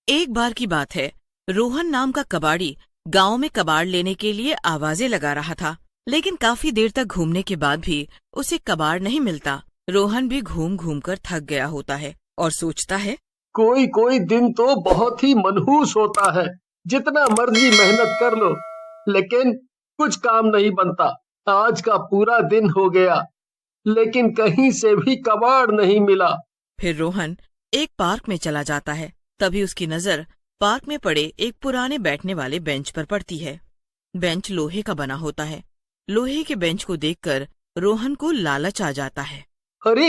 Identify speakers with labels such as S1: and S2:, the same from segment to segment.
S1: एक बार की बात है, रोहन नाम का कबाड़ी गांव में कबाड़ लेने के लिए आवाजें लगा रहा था, लेकिन काफी देर तक घूमने के बाद भी उसे कबाड़ नहीं मिलता। रोहन भी घूम घूम कर थक गया होता है और सोचता है,
S2: कोई कोई दिन तो बहुत ही मनहूस होता है। जितना मर्जी मेहनत कर लो, लेकिन कुछ काम नहीं बनता। आज का पूरा दिन हो गया, लेकिन कहीं से भी कबाड़ नहीं मिला।
S1: फिर रोहन एक पार्क में चला जाता है। तभी उसकी नजर पार्क में पड़े एक पुराने बैठने वाले बेंच पर पड़ती है। बेंच लोहे का बना होता है। लोहे के बेंच को देखकर रोहन को लालच आ जाता है।
S2: अरे,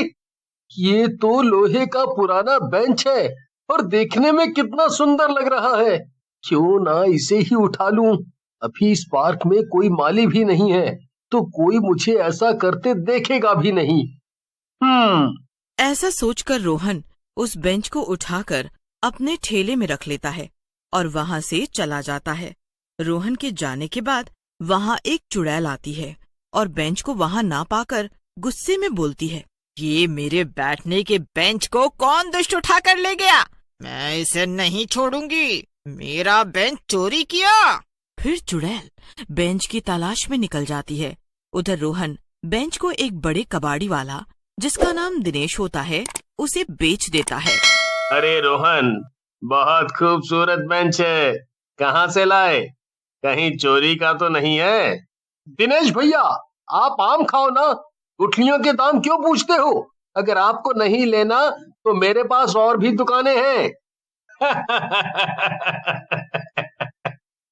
S2: ये तो लोहे का पुराना बेंच है और देखने में कितना सुंदर लग रहा है। क्यों ना इसे ही उठा लूं। अभी इस पार्क में कोई माली भी नहीं है, तो कोई मुझे ऐसा करते देखेगा भी नहीं। हम्म।
S1: ऐसा सोचकर रोहन उस बेंच को उठाकर अपने ठेले में रख लेता है और वहां से चला जाता है। रोहन के जाने के बाद वहां एक चुड़ैल आती है और बेंच को वहां ना पाकर गुस्से में बोलती है, ये मेरे बैठने के बेंच को कौन दुष्ट उठा कर ले गया? मैं इसे नहीं छोड़ूंगी। मेरा बेंच चोरी किया। फिर चुड़ैल बेंच की तलाश में निकल जाती है। उधर रोहन बेंच को एक बड़े कबाड़ी वाला, जिसका नाम दिनेश होता है, उसे बेच देता है।
S2: अरे रोहन, बहुत खूबसूरत बेंच है। कहाँ से लाए? कहीं चोरी का तो नहीं है? दिनेश भैया, आप आम खाओ ना। गुठलियों के दाम क्यों पूछते हो? अगर आपको नहीं लेना तो मेरे पास और भी दुकानें हैं।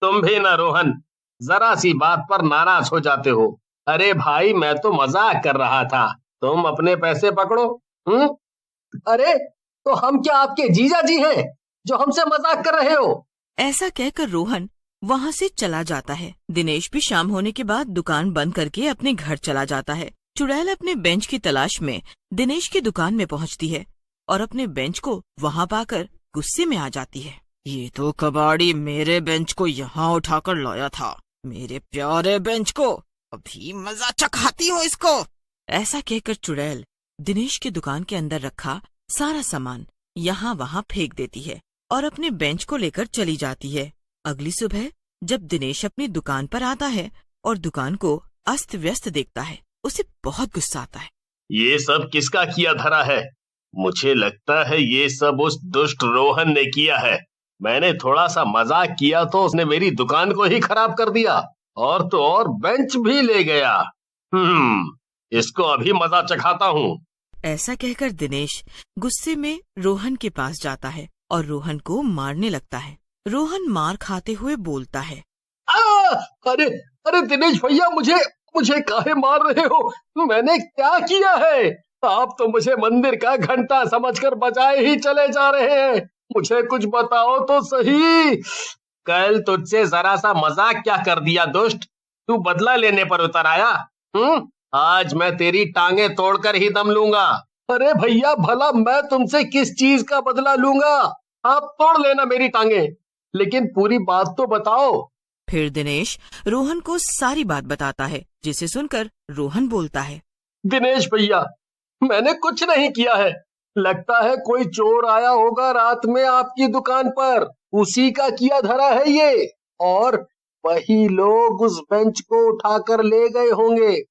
S2: तुम भी ना रोहन, जरा सी बात पर नाराज हो जाते हो। अरे भाई, मैं तो मजाक कर रहा था। तुम अपने पैसे पकड़ो। हम्म। अरे, तो हम क्या आपके जीजा जी हैं जो हमसे मजाक कर रहे हो?
S1: ऐसा कहकर रोहन वहां से चला जाता है। दिनेश भी शाम होने के बाद दुकान बंद करके अपने घर चला जाता है। चुड़ैल अपने बेंच की तलाश में दिनेश की दुकान में पहुंचती है और अपने बेंच को वहां पाकर गुस्से में आ जाती है। ये तो कबाड़ी मेरे बेंच को यहाँ उठाकर लाया था। मेरे प्यारे बेंच को अभी मजा चखाती हूँ इसको। ऐसा कहकर चुड़ैल दिनेश की दुकान के अंदर रखा सारा सामान यहाँ वहाँ फेंक देती है और अपने बेंच को लेकर चली जाती है। अगली सुबह जब दिनेश अपनी दुकान पर आता है और दुकान को अस्त व्यस्त देखता है, उसे बहुत गुस्सा आता है।
S2: ये सब किसका किया धरा है? मुझे लगता है ये सब उस दुष्ट रोहन ने किया है। मैंने थोड़ा सा मजाक किया तो उसने मेरी दुकान को ही खराब कर दिया, और तो और बेंच भी ले गया। इसको अभी मजा चखाता हूँ।
S1: ऐसा कहकर दिनेश गुस्से में रोहन के पास जाता है और रोहन को मारने लगता है। रोहन मार खाते हुए बोलता है,
S2: आ, अरे अरे दिनेश भैया, मुझे मुझे काहे मार रहे हो? मैंने क्या किया है? आप तो मुझे मंदिर का घंटा समझकर बजाए ही चले जा रहे हैं। मुझे कुछ बताओ तो सही। कल तुझसे जरा सा मजाक क्या कर दिया दुष्ट? तू बदला लेने पर उतर आया। आज मैं तेरी टांगे तोड़कर ही दम लूंगा। अरे भैया, भला मैं तुमसे किस चीज का बदला लूंगा? आप तोड़ लेना मेरी टांगे, लेकिन पूरी बात तो बताओ।
S1: फिर दिनेश रोहन को सारी बात बताता है, जिसे सुनकर रोहन बोलता है,
S2: दिनेश भैया, मैंने कुछ नहीं किया है। लगता है कोई चोर आया होगा रात में आपकी दुकान पर, उसी का किया धरा है ये। और वही लोग उस बेंच को उठाकर ले गए होंगे।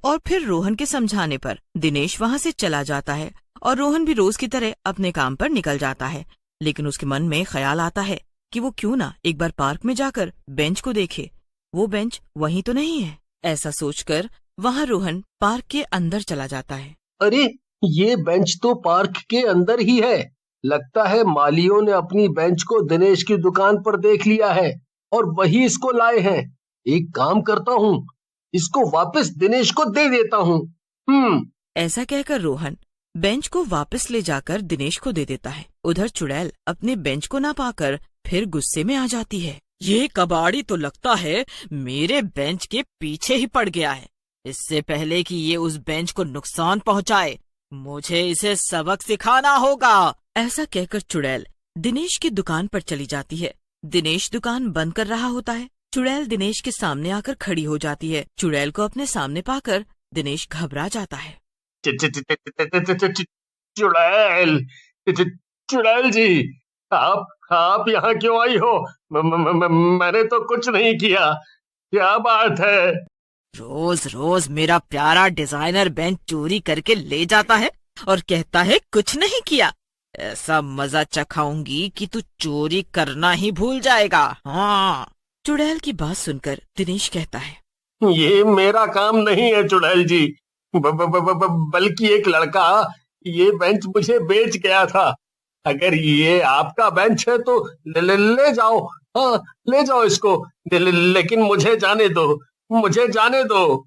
S1: और फिर रोहन के समझाने पर दिनेश वहाँ से चला जाता है और रोहन भी रोज की तरह अपने काम पर निकल जाता है। लेकिन उसके मन में ख्याल आता है कि वो क्यों ना एक बार पार्क में जाकर बेंच को देखे। वो बेंच वहीं तो नहीं है। ऐसा सोचकर वहाँ रोहन पार्क के अंदर चला जाता है।
S2: अरे, ये बेंच तो पार्क के अंदर ही है। लगता है मालियों ने अपनी बेंच को दिनेश की दुकान पर देख लिया है और वही इसको लाए हैं। एक काम करता हूँ, इसको वापस दिनेश को दे देता हूँ।
S1: ऐसा कहकर रोहन बेंच को वापस ले जाकर दिनेश को दे देता है। उधर चुड़ैल अपने बेंच को ना पाकर फिर गुस्से में आ जाती है। ये कबाड़ी तो लगता है मेरे बेंच के पीछे ही पड़ गया है। इससे पहले कि ये उस बेंच को नुकसान पहुंचाए, मुझे इसे सबक सिखाना होगा। ऐसा कहकर चुड़ैल दिनेश की दुकान पर चली जाती है। दिनेश दुकान बंद कर रहा होता है। चुड़ैल दिनेश के सामने आकर खड़ी हो जाती है। चुड़ैल को अपने सामने पाकर दिनेश घबरा जाता है।
S2: चुड़ैल, चुड़ैल जी, आप यहाँ क्यों आई हो? मैंने तो कुछ नहीं किया। क्या बात है?
S1: रोज रोज मेरा प्यारा डिजाइनर बेंच चोरी करके ले जाता है और कहता है कुछ नहीं किया। ऐसा मजा चखाऊंगी कि तू चोरी करना ही भूल जाएगा। हाँ। चुड़ैल की बात सुनकर दिनेश कहता है,
S2: ये मेरा काम नहीं है चुड़ैल जी, बल्कि एक लड़का ये बेंच मुझे बेच गया था। अगर ये आपका बेंच है तो ले जाओ। हाँ, ले जाओ इसको। लेकिन मुझे जाने दो, मुझे जाने दो।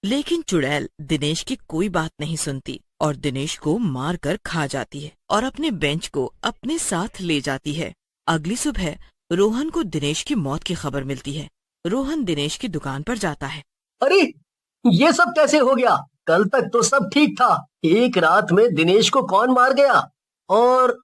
S1: लेकिन चुड़ैल दिनेश की कोई बात नहीं सुनती और दिनेश को मार कर खा जाती है और अपने बेंच को अपने साथ ले जाती है। अगली सुबह रोहन को दिनेश की मौत की खबर मिलती है। रोहन दिनेश की दुकान पर जाता है।
S2: अरे, ये सब कैसे हो गया? कल तक तो सब ठीक था। एक रात में दिनेश को कौन मार गया? और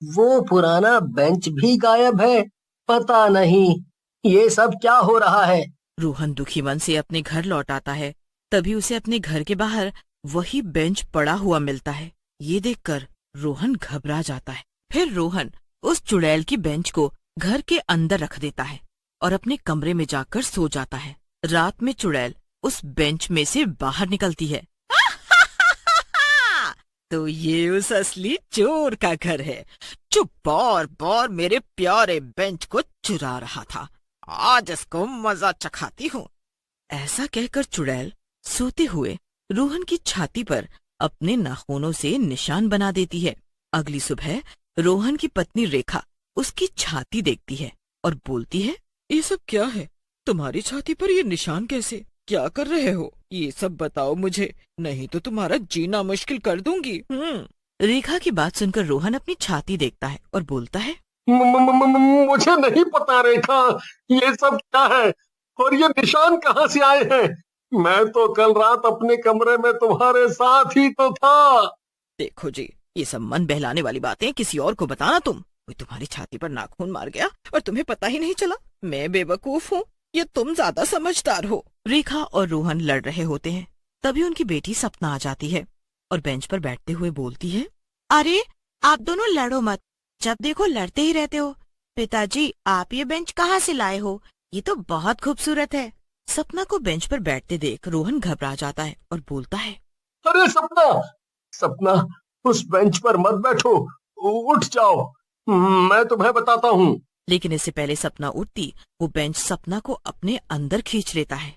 S2: वो पुराना बेंच भी गायब है। पता नहीं ये सब क्या हो रहा है।
S1: रोहन दुखी मन से अपने घर लौट आता है। तभी उसे अपने घर के बाहर वही बेंच पड़ा हुआ मिलता है। ये देखकर रोहन घबरा जाता है। फिर रोहन उस चुड़ैल की बेंच को घर के अंदर रख देता है और अपने कमरे में जाकर सो जाता है। रात में चुड़ैल उस बेंच में से बाहर निकलती है। तो ये उस असली चोर का घर है जो बार बार मेरे प्यारे बेंच को चुरा रहा था। आज इसको मजा चखाती हूँ। ऐसा कहकर चुड़ैल सोते हुए रोहन की छाती पर अपने नाखूनों से निशान बना देती है। अगली सुबह रोहन की पत्नी रेखा उसकी छाती देखती है और बोलती है, ये सब क्या है? तुम्हारी छाती पर ये निशान कैसे? क्या कर रहे हो? ये सब बताओ मुझे, नहीं तो तुम्हारा जीना मुश्किल कर दूंगी। रेखा की बात सुनकर रोहन अपनी छाती देखता है और बोलता है,
S2: मुझे नहीं पता रेखा, ये सब क्या है और ये निशान कहाँ से आए हैं? मैं तो कल रात अपने कमरे में तुम्हारे साथ ही तो था।
S1: देखो जी, ये सब मन बहलाने वाली बातें किसी और को बताना तुम। कोई तुम्हारी छाती पर नाखून मार गया और तुम्हें पता ही नहीं चला। मैं बेवकूफ हूँ या तुम ज्यादा समझदार हो? रेखा और रोहन लड़ रहे होते हैं। तभी उनकी बेटी सपना आ जाती है और बेंच पर बैठते हुए बोलती है, अरे आप दोनों लड़ो मत, जब देखो लड़ते ही रहते हो। पिताजी, आप ये बेंच कहाँ से लाए हो? ये तो बहुत खूबसूरत है। सपना को बेंच पर बैठते देख रोहन घबरा जाता है और बोलता है,
S2: अरे सपना, सपना, उस बेंच पर मत बैठो, उठ जाओ, मैं तुम्हें बताता हूँ।
S1: लेकिन इससे पहले सपना उठती, वो बेंच सपना को अपने अंदर खींच लेता है।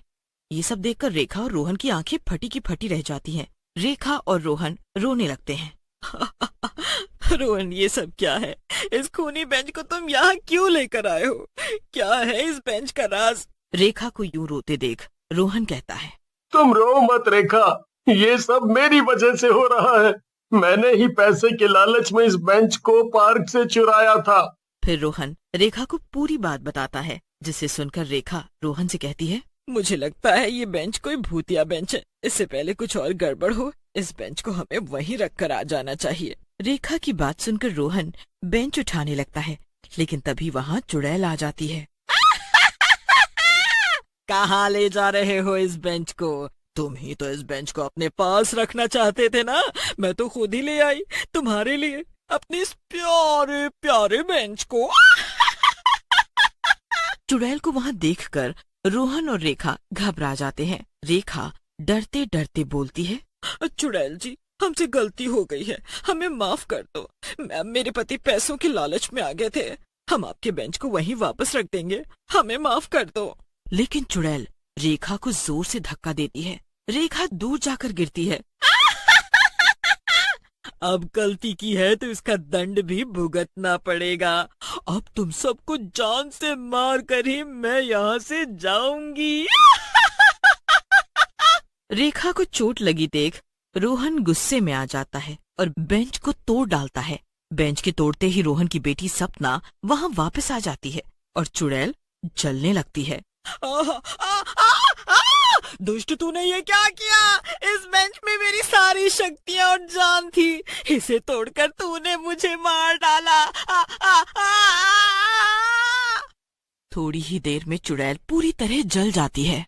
S1: ये सब देखकर रेखा और रोहन की आंखें फटी की फटी रह जाती हैं। रेखा और रोहन रोने लगते हैं। रोहन, ये सब क्या है? इस खूनी बेंच को तुम यहाँ क्यों लेकर आए हो? क्या है इस बेंच का राज? रेखा को यूं रोते देख रोहन कहता है,
S2: तुम रो मत रेखा, ये सब मेरी वजह से हो रहा है। मैंने ही पैसे के लालच में इस बेंच को पार्क से चुराया था।
S1: फिर रोहन रेखा को पूरी बात बताता है, जिसे सुनकर रेखा रोहन से कहती है, मुझे लगता है ये बेंच कोई भूतिया बेंच है। इससे पहले कुछ और गड़बड़ हो, इस बेंच को हमें वहीं रखकर आ जाना चाहिए। रेखा की बात सुनकर रोहन बेंच उठाने लगता है, लेकिन तभी वहाँ चुड़ैल आ जाती है। कहाँ ले जा रहे हो इस बेंच को? तुम ही तो इस बेंच को अपने पास रखना चाहते थे ना? मैं तो खुद ही ले आई तुम्हारे लिए अपने इस प्यारे प्यारे बेंच को। चुड़ैल को वहाँ देखकर रोहन और रेखा घबरा जाते हैं। रेखा डरते डरते बोलती है, चुड़ैल जी, हमसे गलती हो गई है, हमें माफ कर दो। मेरे पति पैसों के लालच में आ गए थे। हम आपके बेंच को वहीं वापस रख देंगे, हमें माफ कर दो। लेकिन चुड़ैल रेखा को जोर से धक्का देती है। रेखा दूर जाकर गिरती है। अब गलती की है तो इसका दंड भी भुगतना पड़ेगा। अब तुम सबको जान से मार कर ही मैं यहाँ से जाऊंगी। रेखा को चोट लगी देख रोहन गुस्से में आ जाता है और बेंच को तोड़ डालता है। बेंच के तोड़ते ही रोहन की बेटी सपना वहाँ वापस आ जाती है और चुड़ैल जलने लगती है। दुष्ट, तूने ये क्या किया? इस बेंच में मेरी सारी शक्तियाँ और जान थी, इसे तोड़कर तूने मुझे मार डाला। थोड़ी ही देर में चुड़ैल पूरी तरह जल जाती है।